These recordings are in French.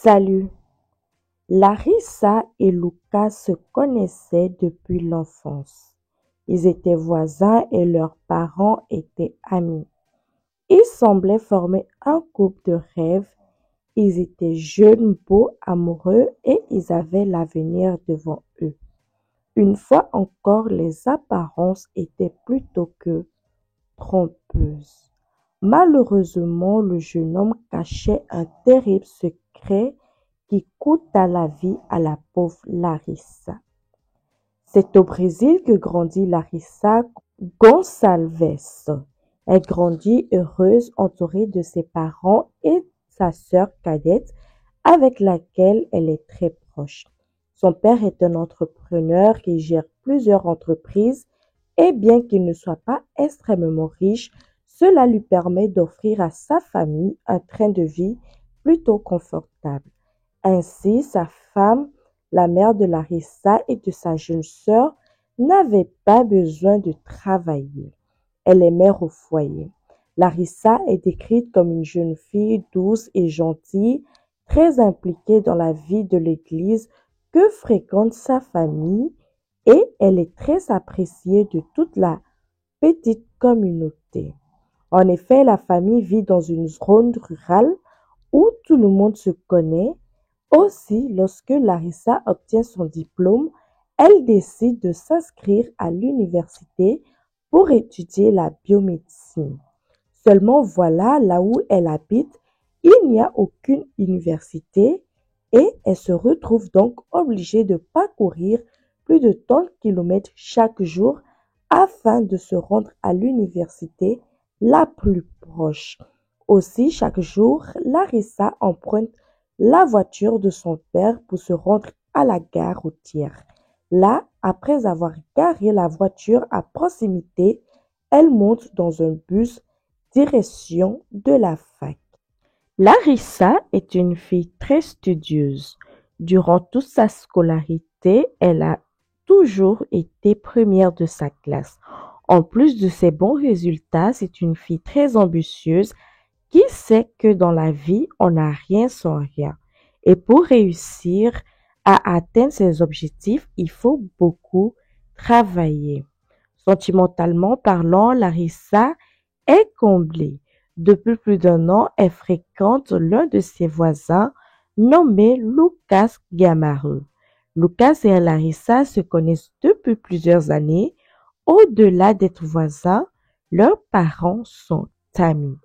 Salut, Larissa et Lucas se connaissaient depuis l'enfance. Ils étaient voisins et leurs parents étaient amis. Ils semblaient former un couple de rêve. Ils étaient jeunes, beaux, amoureux et ils avaient l'avenir devant eux. Une fois encore, les apparences étaient plutôt que trompeuses. Malheureusement, le jeune homme cachait un terrible secret qui coûta la vie à la pauvre Larissa. C'est au Brésil que grandit Larissa Gonçalves. Elle grandit heureuse, entourée de ses parents et sa sœur cadette avec laquelle elle est très proche. Son père est un entrepreneur qui gère plusieurs entreprises et bien qu'il ne soit pas extrêmement riche, cela lui permet d'offrir à sa famille un train de vie plutôt confortable. Ainsi, sa femme, la mère de Larissa et de sa jeune sœur, n'avait pas besoin de travailler. Elle est mère au foyer. Larissa est décrite comme une jeune fille douce et gentille, très impliquée dans la vie de l'église que fréquente sa famille et elle est très appréciée de toute la petite communauté. En effet, la famille vit dans une zone rurale où tout le monde se connaît. Aussi, lorsque Larissa obtient son diplôme, elle décide de s'inscrire à l'université pour étudier la biomédecine. Seulement voilà, là où elle habite, il n'y a aucune université et elle se retrouve donc obligée de parcourir plus de 30 kilomètres chaque jour afin de se rendre à l'université la plus proche. Aussi, chaque jour, Larissa emprunte la voiture de son père pour se rendre à la gare routière. Là, après avoir garé la voiture à proximité, elle monte dans un bus direction de la fac. Larissa est une fille très studieuse. Durant toute sa scolarité, elle a toujours été première de sa classe. En plus de ses bons résultats, c'est une fille très ambitieuse qui sait que dans la vie, on n'a rien sans rien. Et pour réussir à atteindre ses objectifs, il faut beaucoup travailler. Sentimentalement parlant, Larissa est comblée. Depuis plus d'un an, elle fréquente l'un de ses voisins nommé Lucas Gamareux. Lucas et Larissa se connaissent depuis plusieurs années. Au-delà d'être voisins, leurs parents sont amis.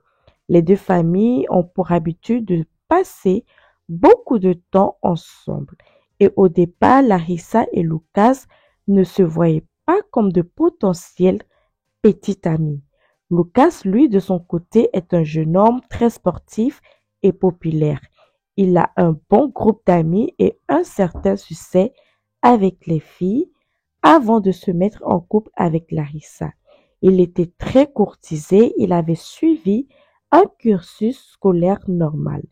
Les deux familles ont pour habitude de passer beaucoup de temps ensemble. Et au départ, Larissa et Lucas ne se voyaient pas comme de potentiels petits amis. Lucas, lui, de son côté, est un jeune homme très sportif et populaire. Il a un bon groupe d'amis et un certain succès avec les filles avant de se mettre en couple avec Larissa. Il était très courtisé, il avait suivi un cursus scolaire normal.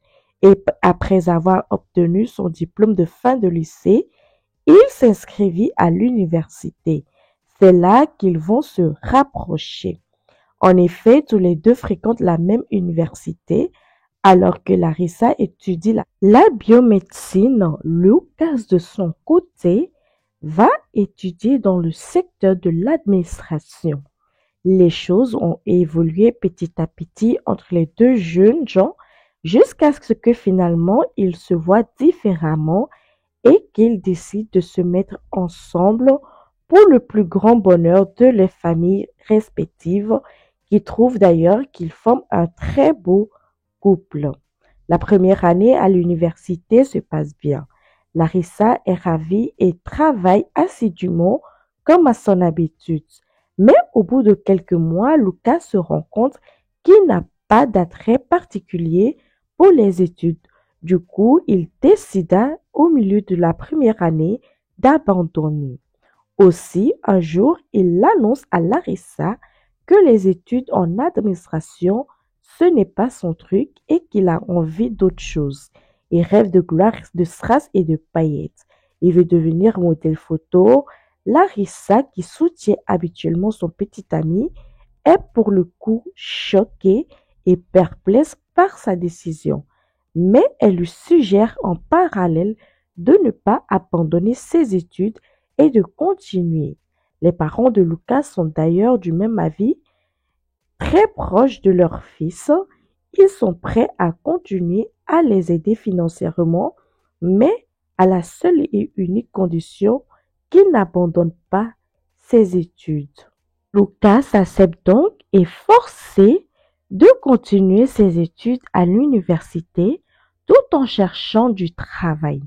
Et après avoir obtenu son diplôme de fin de lycée, il s'inscrivit à l'université. C'est là qu'ils vont se rapprocher. En effet, tous les deux fréquentent la même université, alors que Larissa étudie la biomédecine. Lucas, de son côté, va étudier dans le secteur de l'administration. Les choses ont évolué petit à petit entre les deux jeunes gens jusqu'à ce que finalement ils se voient différemment et qu'ils décident de se mettre ensemble pour le plus grand bonheur de leurs familles respectives qui trouvent d'ailleurs qu'ils forment un très beau couple. La première année à l'université se passe bien. Larissa est ravie et travaille assidûment comme à son habitude. Mais au bout de quelques mois, Lucas se rend compte qu'il n'a pas d'attrait particulier pour les études. Du coup, il décida au milieu de la première année d'abandonner. Aussi, un jour, il annonce à Larissa que les études en administration, ce n'est pas son truc et qu'il a envie d'autre chose. Il rêve de gloire, de strass et de paillettes. Il veut devenir modèle photo. Larissa, qui soutient habituellement son petit ami, est pour le coup choquée et perplexe par sa décision. mais elle lui suggère en parallèle de ne pas abandonner ses études et de continuer. Les parents de Lucas sont d'ailleurs du même avis, très proches de leur fils. Ils sont prêts à continuer à les aider financièrement, mais à la seule et unique condition qu'il n'abandonne pas ses études. Lucas accepte donc et est forcé de continuer ses études à l'université tout en cherchant du travail.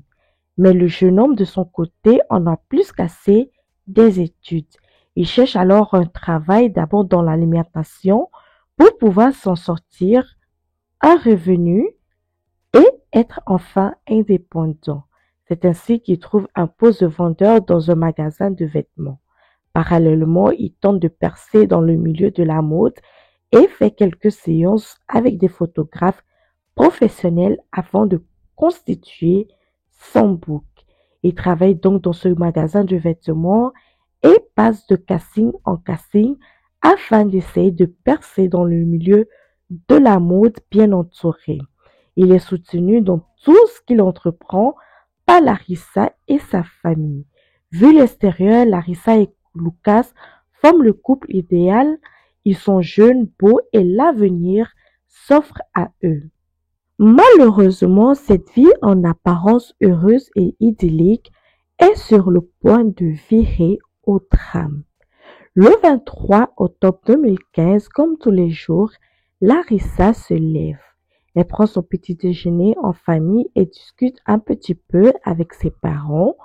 Mais le jeune homme de son côté en a plus qu'assez des études. Il cherche alors un travail d'abord dans l'alimentation pour pouvoir s'en sortir, un revenu et être enfin indépendant. C'est ainsi qu'il trouve un poste de vendeur dans un magasin de vêtements. Parallèlement, il tente de percer dans le milieu de la mode et fait quelques séances avec des photographes professionnels afin de constituer son book. Il travaille donc dans ce magasin de vêtements et passe de casting en casting afin d'essayer de percer dans le milieu de la mode bien entouré. Il est soutenu dans tout ce qu'il entreprend par Larissa et sa famille. Vu l'extérieur, Larissa et Lucas forment le couple idéal. Ils sont jeunes, beaux et l'avenir s'offre à eux. Malheureusement, cette vie en apparence heureuse et idyllique est sur le point de virer au drame. Le 23 octobre 2015, comme tous les jours, Larissa se lève. Elle prend son petit déjeuner en famille et discute un petit peu avec ses parents.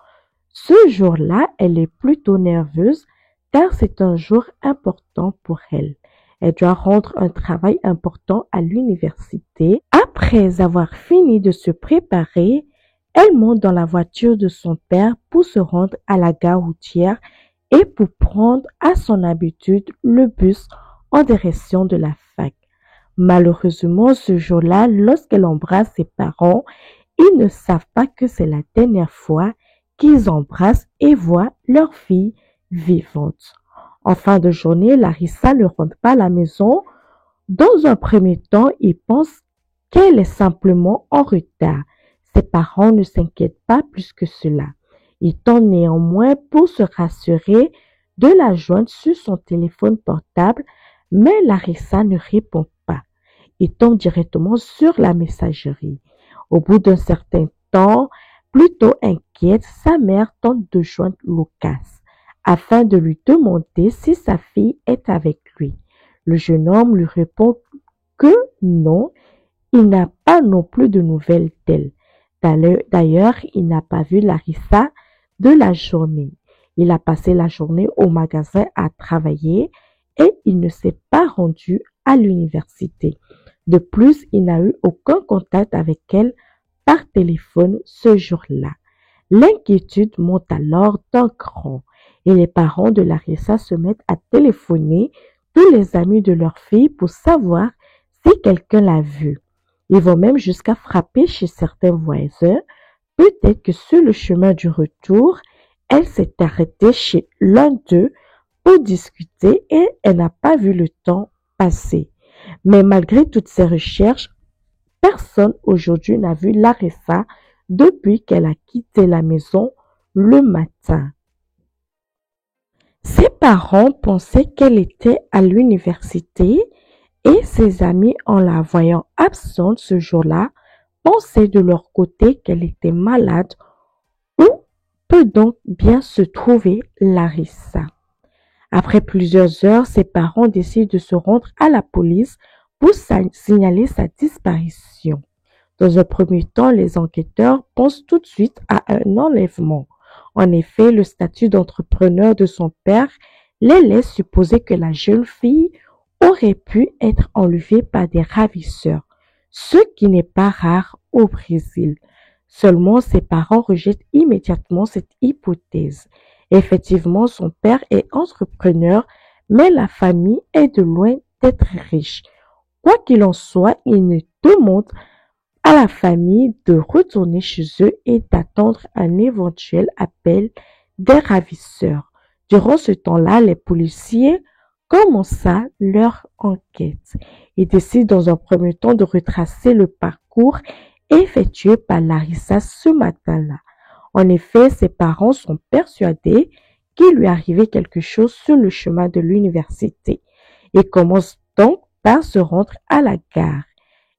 Ce jour-là, elle est plutôt nerveuse car c'est un jour important pour elle. Elle doit rendre un travail important à l'université. Après avoir fini de se préparer, elle monte dans la voiture de son père pour se rendre à la gare routière et pour prendre à son habitude le bus en direction de la fac. Malheureusement, ce jour-là, lorsqu'elle embrasse ses parents, ils ne savent pas que c'est la dernière fois qu'ils embrassent et voient leur fille vivante. En fin de journée, Larissa ne rentre pas à la maison. Dans un premier temps, ils pensent qu'elle est simplement en retard. Ses parents ne s'inquiètent pas plus que cela. Ils tentent néanmoins pour se rassurer de la joindre sur son téléphone portable, mais Larissa ne répond pas. Ils tombent directement sur la messagerie. Au bout d'un certain temps, plutôt inquiète, sa mère tente de joindre Lucas afin de lui demander si sa fille est avec lui. Le jeune homme lui répond que non, il n'a pas non plus de nouvelles d'elle. D'ailleurs, il n'a pas vu Larissa de la journée. Il a passé la journée au magasin à travailler et il ne s'est pas rendu à l'université. De plus, il n'a eu aucun contact avec elle par téléphone ce jour-là. L'inquiétude monte alors d'un cran et les parents de Larissa se mettent à téléphoner tous les amis de leur fille pour savoir si quelqu'un l'a vue. Ils vont même jusqu'à frapper chez certains voisins. Peut-être que sur le chemin du retour, elle s'est arrêtée chez l'un d'eux pour discuter et elle n'a pas vu le temps passer. Mais malgré toutes ces recherches, personne aujourd'hui n'a vu Larissa depuis qu'elle a quitté la maison le matin. Ses parents pensaient qu'elle était à l'université et ses amis, en la voyant absente ce jour-là, pensaient de leur côté qu'elle était malade. Où peut donc bien se trouver Larissa? Après plusieurs heures, ses parents décident de se rendre à la police pour signaler sa disparition. Dans un premier temps, les enquêteurs pensent tout de suite à un enlèvement. En effet, le statut d'entrepreneur de son père les laisse supposer que la jeune fille aurait pu être enlevée par des ravisseurs, ce qui n'est pas rare au Brésil. Seulement, ses parents rejettent immédiatement cette hypothèse. Effectivement, son père est entrepreneur, mais la famille est de loin d'être riche. Quoi qu'il en soit, il ne demande à la famille de retourner chez eux et d'attendre un éventuel appel des ravisseurs. Durant ce temps-là, les policiers commencent leur enquête. Ils décident dans un premier temps de retracer le parcours effectué par Larissa ce matin-là. En effet, ses parents sont persuadés qu'il lui arrivait quelque chose sur le chemin de l'université. Ils commencent donc par se rendre à la gare.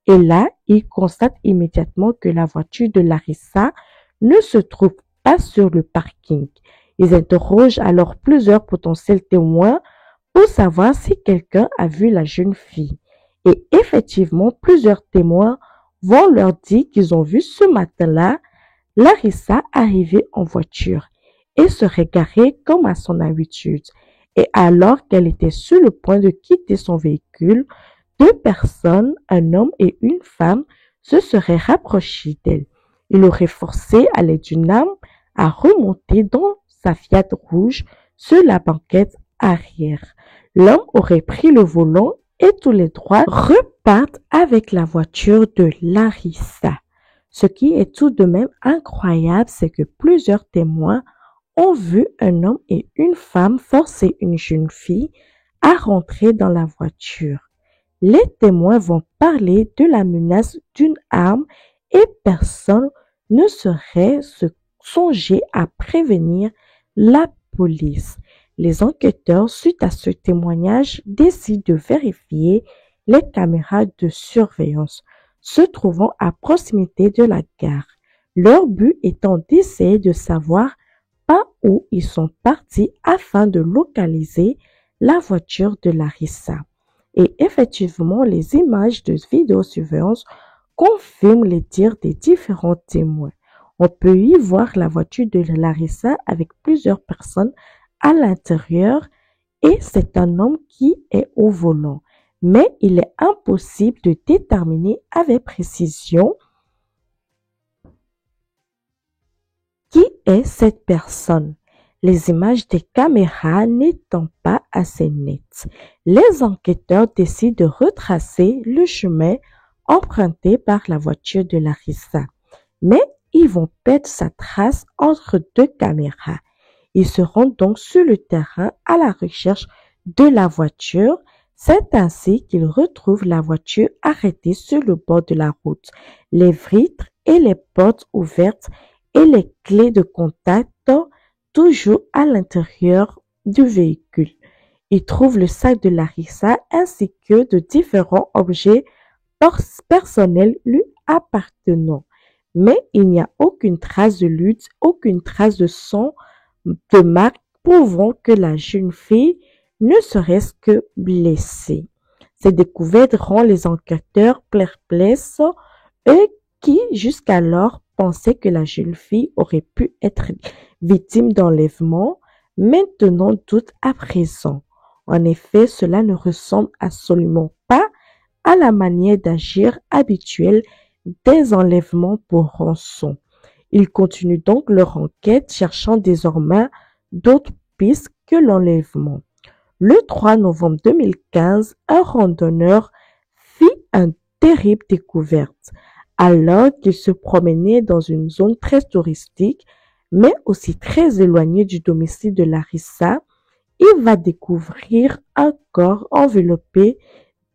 Et là, ils constatent immédiatement que la voiture de Larissa ne se trouve pas sur le parking. Ils interrogent alors plusieurs potentiels témoins pour savoir si quelqu'un a vu la jeune fille. Et effectivement, plusieurs témoins vont leur dire qu'ils ont vu ce matin-là Larissa arriver en voiture et se garée comme à son habitude. Et alors qu'elle était sur le point de quitter son véhicule, deux personnes, un homme et une femme, se seraient rapprochés d'elle. Il aurait forcé à l'aide d'une arme à remonter dans sa Fiat rouge sur la banquette arrière. L'homme aurait pris le volant et tous les trois repartent avec la voiture de Larissa. Ce qui est tout de même incroyable, c'est que plusieurs témoins ont vu un homme et une femme forcer une jeune fille à rentrer dans la voiture. Les témoins vont parler de la menace d'une arme et personne ne serait songé à prévenir la police. Les enquêteurs, suite à ce témoignage, décident de vérifier les caméras de surveillance se trouvant à proximité de la gare. Leur but étant d'essayer de savoir par où ils sont partis afin de localiser la voiture de Larissa. Et effectivement, les images de vidéosurveillance confirment les dires des différents témoins. On peut y voir la voiture de Larissa avec plusieurs personnes à l'intérieur et c'est un homme qui est au volant. Mais il est impossible de déterminer avec précision qui est cette personne. Les images des caméras n'étant pas assez nettes, les enquêteurs décident de retracer le chemin emprunté par la voiture de Larissa. Mais ils vont perdre sa trace entre deux caméras. Ils se rendent donc sur le terrain à la recherche de la voiture. C'est ainsi qu'ils retrouvent la voiture arrêtée sur le bord de la route, les vitres et les portes ouvertes et les clés de contact toujours à l'intérieur du véhicule. Ils trouvent le sac de Larissa ainsi que de différents objets personnels lui appartenant. Mais il n'y a aucune trace de lutte, aucune trace de sang, de marque prouvant que la jeune fille ne serait-ce que blessée. Cette découverte rend les enquêteurs perplexes, eux qui jusqu'alors pensaient que la jeune fille aurait pu être victime d'enlèvement, maintenant doutent à présent. En effet, cela ne ressemble absolument pas à la manière d'agir habituelle des enlèvements pour rançon. Ils continuent donc leur enquête, cherchant désormais d'autres pistes que l'enlèvement. Le 3 novembre 2015, un randonneur fit une terrible découverte. Alors qu'il se promenait dans une zone très touristique, mais aussi très éloignée du domicile de Larissa, il va découvrir un corps enveloppé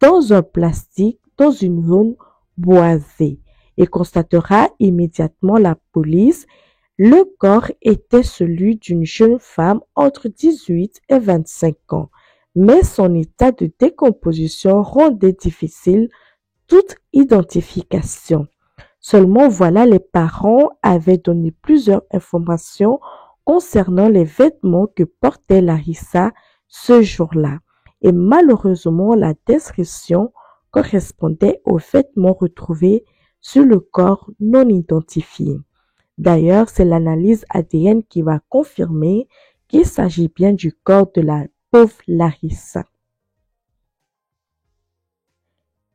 dans un plastique dans une zone boisée. Il constatera immédiatement la police. Le corps était celui d'une jeune femme entre 18 et 25 ans, mais son état de décomposition rendait difficile toute identification. Seulement voilà, les parents avaient donné plusieurs informations concernant les vêtements que portait Larissa ce jour-là. Et malheureusement, la description correspondait aux vêtements retrouvés sur le corps non identifié. D'ailleurs, c'est l'analyse ADN qui va confirmer qu'il s'agit bien du corps de la pauvre Larissa.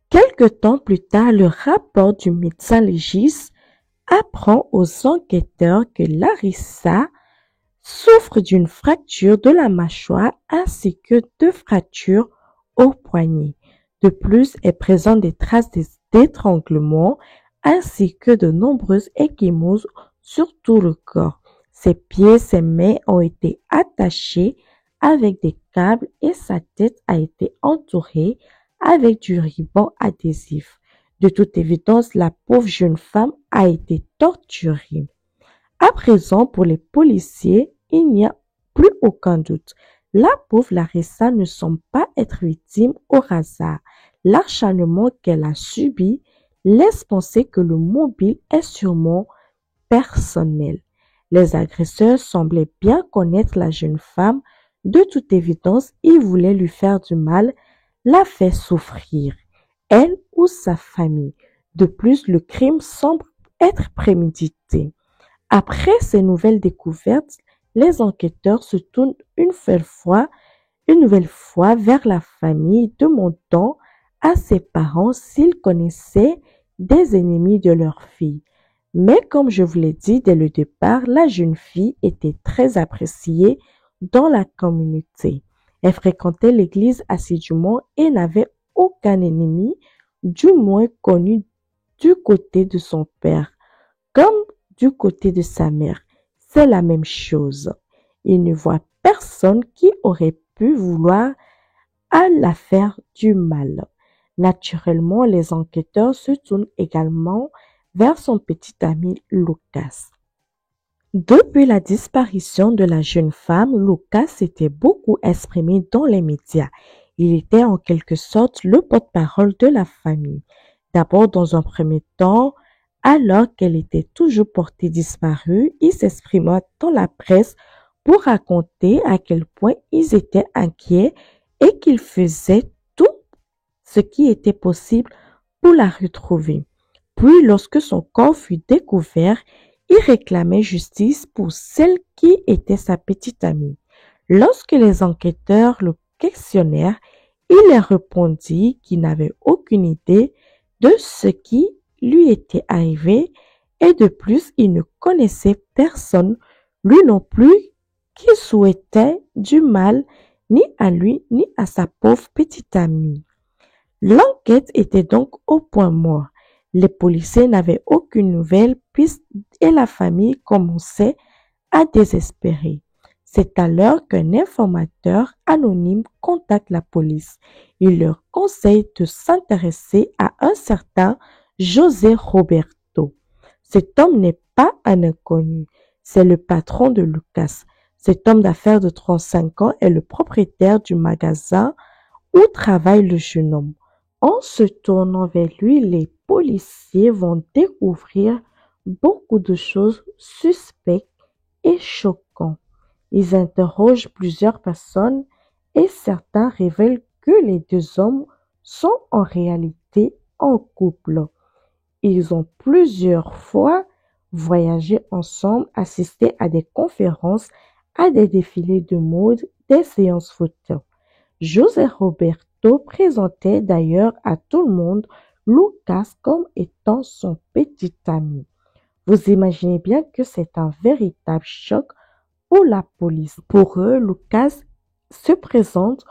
Quelque temps plus tard, le rapport du médecin légiste apprend aux enquêteurs que Larissa souffre d'une fracture de la mâchoire ainsi que de fractures au poignet. De plus, elle présente des traces d'étranglement ainsi que de nombreuses ecchymoses sur tout le corps. Ses pieds, ses mains ont été attachés avec des câbles et sa tête a été entourée avec du ruban adhésif. De toute évidence, la pauvre jeune femme a été torturée. À présent, pour les policiers, il n'y a plus aucun doute. La pauvre Larissa ne semble pas être victime au hasard. L'acharnement qu'elle a subi laisse penser que le mobile est sûrement personnel. Les agresseurs semblaient bien connaître la jeune femme. De toute évidence, ils voulaient lui faire du mal, la faire souffrir, elle ou sa famille. De plus, le crime semble être prémédité. Après ces nouvelles découvertes, les enquêteurs se tournent une nouvelle fois vers la famille, demandant à ses parents s'ils connaissaient des ennemis de leur fille. Mais comme je vous l'ai dit dès le départ, la jeune fille était très appréciée dans la communauté. Elle fréquentait l'église assidûment et n'avait aucun ennemi, du moins connu du côté de son père, comme du côté de sa mère. C'est la même chose. Il ne voit personne qui aurait pu vouloir à la faire du mal. Naturellement, les enquêteurs se tournent également vers son petit ami Lucas. Depuis la disparition de la jeune femme, Lucas s'était beaucoup exprimé dans les médias. Il était en quelque sorte le porte-parole de la famille. D'abord, dans un premier temps, alors qu'elle était toujours portée disparue, il s'exprima dans la presse pour raconter à quel point ils étaient inquiets et qu'ils faisaient tout ce qui était possible pour la retrouver. Puis, lorsque son corps fut découvert, il réclamait justice pour celle qui était sa petite amie. Lorsque les enquêteurs le questionnèrent, il leur répondit qu'il n'avait aucune idée de ce qui lui était arrivé et de plus, il ne connaissait personne, lui non plus, qui souhaitait du mal ni à lui ni à sa pauvre petite amie. L'enquête était donc au point mort. Les policiers n'avaient aucune nouvelle piste et la famille commençait à désespérer. C'est alors qu'un informateur anonyme contacte la police. Il leur conseille de s'intéresser à un certain José Roberto. Cet homme n'est pas un inconnu, c'est le patron de Lucas. Cet homme d'affaires de 35 ans est le propriétaire du magasin où travaille le jeune homme. En se tournant vers lui, les policiers vont découvrir beaucoup de choses suspectes et choquantes. Ils interrogent plusieurs personnes et certains révèlent que les deux hommes sont en réalité en couple. Ils ont plusieurs fois voyagé ensemble, assisté à des conférences, à des défilés de mode, des séances photos. José Roberto présentait d'ailleurs à tout le monde Lucas comme étant son petit ami. Vous imaginez bien que c'est un véritable choc pour la police. Pour eux, Lucas se présente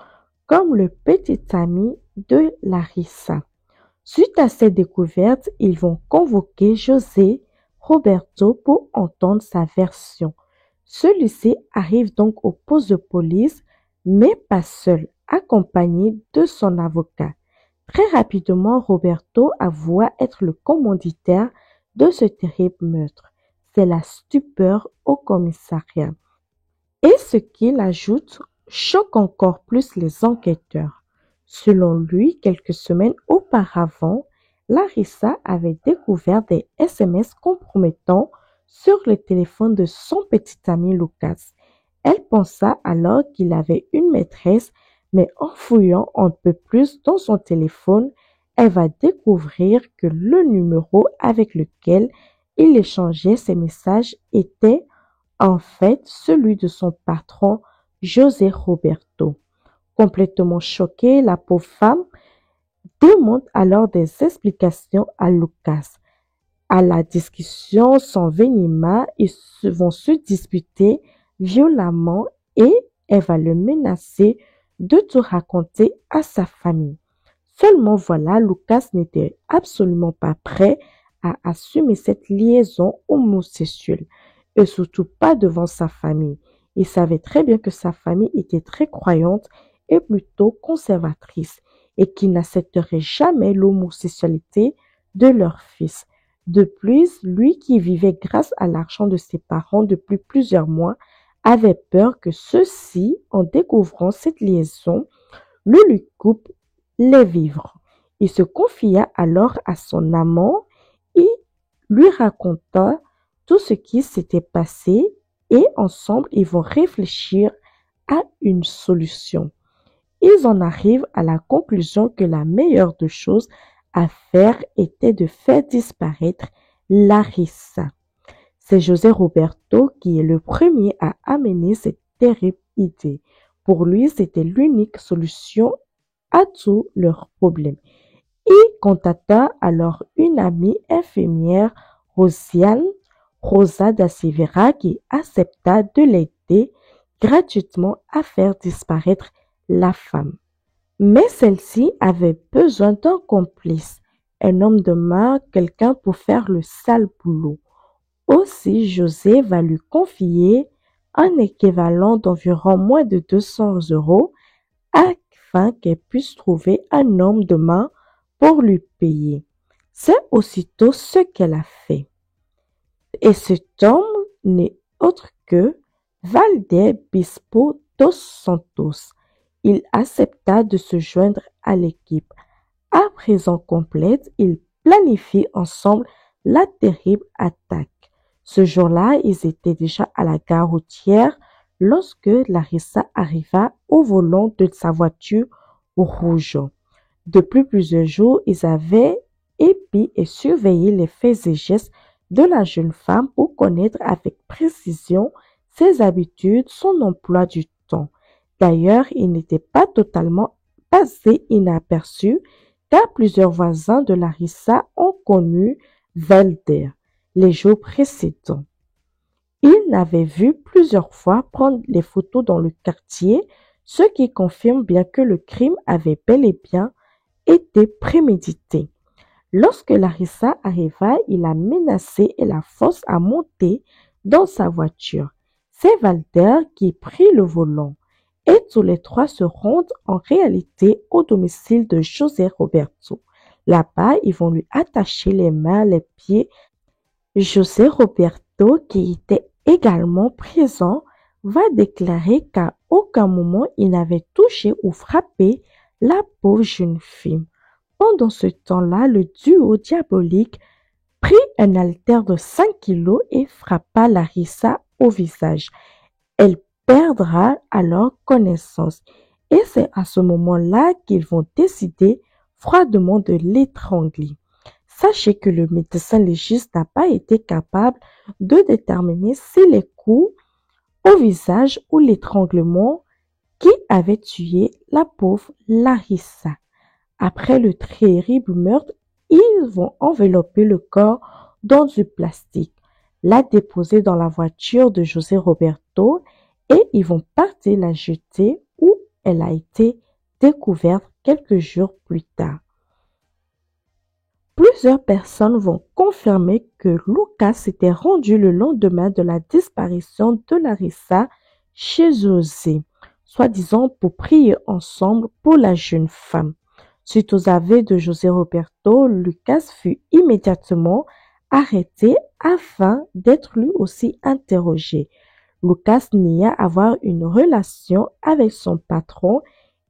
comme le petit ami de Larissa. Suite à cette découverte, ils vont convoquer José Roberto pour entendre sa version. Celui-ci arrive donc au poste de police, mais pas seul, accompagné de son avocat. Très rapidement, Roberto avoua être le commanditaire de ce terrible meurtre. C'est la stupeur au commissariat. Et ce qu'il ajoute choque encore plus les enquêteurs. Selon lui, quelques semaines auparavant, Larissa avait découvert des SMS compromettants sur le téléphone de son petit ami Lucas. Elle pensa alors qu'il avait une maîtresse, mais en fouillant un peu plus dans son téléphone, elle va découvrir que le numéro avec lequel il échangeait ses messages était en fait celui de son patron José Roberto. Complètement choquée, la pauvre femme demande alors des explications à Lucas. À la discussion s'envenima, ils vont se disputer violemment et elle va le menacer de tout raconter à sa famille. Seulement voilà, Lucas n'était absolument pas prêt à assumer cette liaison homosexuelle et surtout pas devant sa famille. Il savait très bien que sa famille était très croyante et plutôt conservatrice et qu'il n'accepterait jamais l'homosexualité de leur fils. De plus, lui qui vivait grâce à l'argent de ses parents depuis plusieurs mois, avait peur que ceux-ci, en découvrant cette liaison, le lui coupent les vivres. Il se confia alors à son amant et lui raconta tout ce qui s'était passé et ensemble ils vont réfléchir à une solution. Ils en arrivent à la conclusion que la meilleure des choses à faire était de faire disparaître Larissa. C'est José Roberto qui est le premier à amener cette terrible idée. Pour lui, c'était l'unique solution à tous leurs problèmes. Il contacta alors une amie infirmière, Rosiane Rosa da Silveira, qui accepta de l'aider gratuitement à faire disparaître la femme. Mais celle-ci avait besoin d'un complice, un homme de main, quelqu'un pour faire le sale boulot. Aussi, José va lui confier un équivalent d'environ moins de 200 € afin qu'elle puisse trouver un homme de main pour lui payer. C'est aussitôt ce qu'elle a fait. Et cet homme n'est autre que Valder Bispo dos Santos. Il accepta de se joindre à l'équipe. À présent complète, ils planifient ensemble la terrible attaque. Ce jour-là, ils étaient déjà à la gare routière lorsque Larissa arriva au volant de sa voiture rouge. Depuis plusieurs jours, ils avaient épié et surveillé les faits et gestes de la jeune femme pour connaître avec précision ses habitudes, son emploi du temps. D'ailleurs, il n'était pas totalement passé inaperçu car plusieurs voisins de Larissa ont connu Valder les jours précédents. Ils l'avaient vu plusieurs fois prendre les photos dans le quartier, ce qui confirme bien que le crime avait bel et bien été prémédité. Lorsque Larissa arriva, il la menacé et la force à monter dans sa voiture. C'est Valder qui prit le volant et tous les trois se rendent en réalité au domicile de José Roberto. Là-bas, ils vont lui attacher les mains, les pieds. José Roberto, qui était également présent, va déclarer qu'à aucun moment il n'avait touché ou frappé la pauvre jeune fille. Pendant ce temps-là, le duo diabolique prit un haltère de 5 kilos et frappa Larissa au visage. Elle perdra alors connaissance. Et c'est à ce moment-là qu'ils vont décider froidement de l'étrangler. Sachez que le médecin légiste n'a pas été capable de déterminer si les coups au visage ou l'étranglement qui avait tué la pauvre Larissa. Après le terrible meurtre, ils vont envelopper le corps dans du plastique, la déposer dans la voiture de José Roberto et ils vont partir la jeter où elle a été découverte quelques jours plus tard. Plusieurs personnes vont confirmer que Lucas s'était rendu le lendemain de la disparition de Larissa chez José, soi-disant pour prier ensemble pour la jeune femme. Suite aux aveux de José Roberto, Lucas fut immédiatement arrêté afin d'être lui aussi interrogé. Lucas nia avoir une relation avec son patron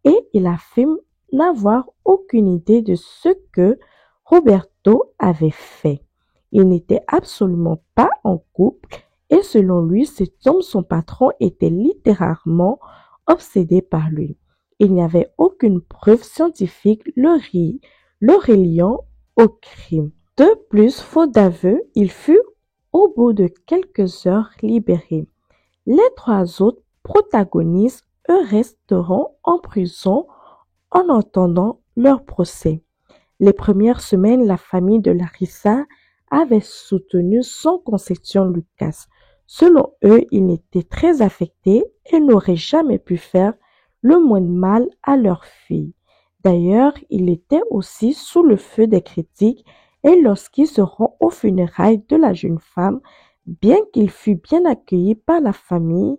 et il affirme n'avoir aucune idée de ce que Roberto avait fait. Il n'était absolument pas en couple et selon lui, cet homme, son patron, était littéralement obsédé par lui. Il n'y avait aucune preuve scientifique le reliant au crime. De plus, faute d'aveu, il fut au bout de quelques heures libéré. Les trois autres protagonistes, eux, resteront en prison en attendant leur procès. Les premières semaines, la famille de Larissa avait soutenu sans concession Lucas. Selon eux, il était très affecté et n'aurait jamais pu faire le moins de mal à leur fille. D'ailleurs, il était aussi sous le feu des critiques et lorsqu'il se rend aux funérailles de la jeune femme, bien qu'il fût bien accueilli par la famille,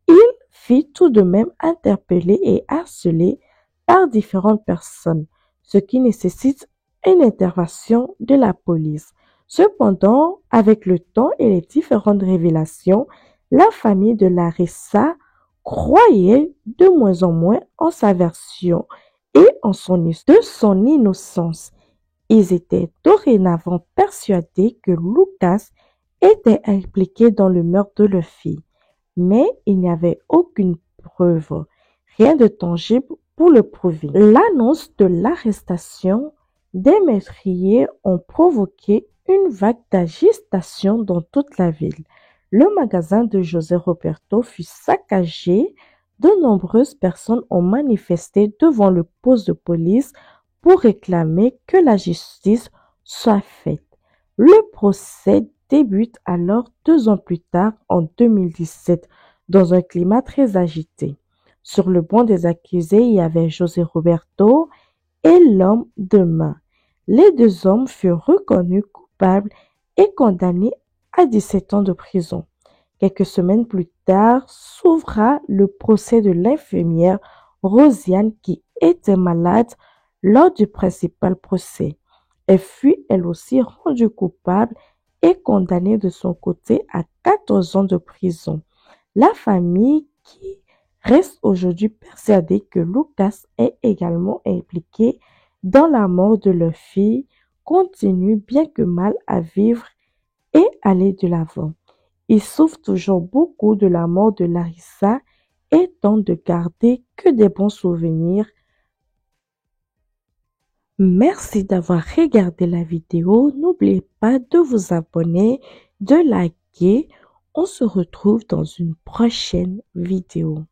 il fut tout de même interpellé et harcelé par différentes personnes, ce qui nécessite une intervention de la police. Cependant, avec le temps et les différentes révélations, la famille de Larissa croyait de moins en moins en sa version et en de son innocence. Ils étaient dorénavant persuadés que Lucas était impliqué dans le meurtre de leur fille, mais il n'y avait aucune preuve, rien de tangible pour le prouver. L'annonce de l'arrestation des meurtriers ont provoqué une vague d'agitation dans toute la ville. Le magasin de José Roberto fut saccagé. De nombreuses personnes ont manifesté devant le poste de police pour réclamer que la justice soit faite. Le procès débute alors 2 ans plus tard, en 2017, dans un climat très agité. Sur le banc des accusés, il y avait José Roberto et l'homme de main. Les 2 hommes furent reconnus coupables et condamnés à 17 ans de prison. Quelques semaines plus tard, s'ouvra le procès de l'infirmière Rosiane qui était malade lors du principal procès. Elle fut elle aussi rendue coupable et condamnée de son côté à 14 ans de prison. La famille, qui reste aujourd'hui persuadée que Lucas est également impliqué dans la mort de leur fille, continue bien que mal à vivre et aller de l'avant. Ils souffrent toujours beaucoup de la mort de Larissa et tentent de garder que des bons souvenirs. Merci d'avoir regardé la vidéo. N'oubliez pas de vous abonner, de liker. On se retrouve dans une prochaine vidéo.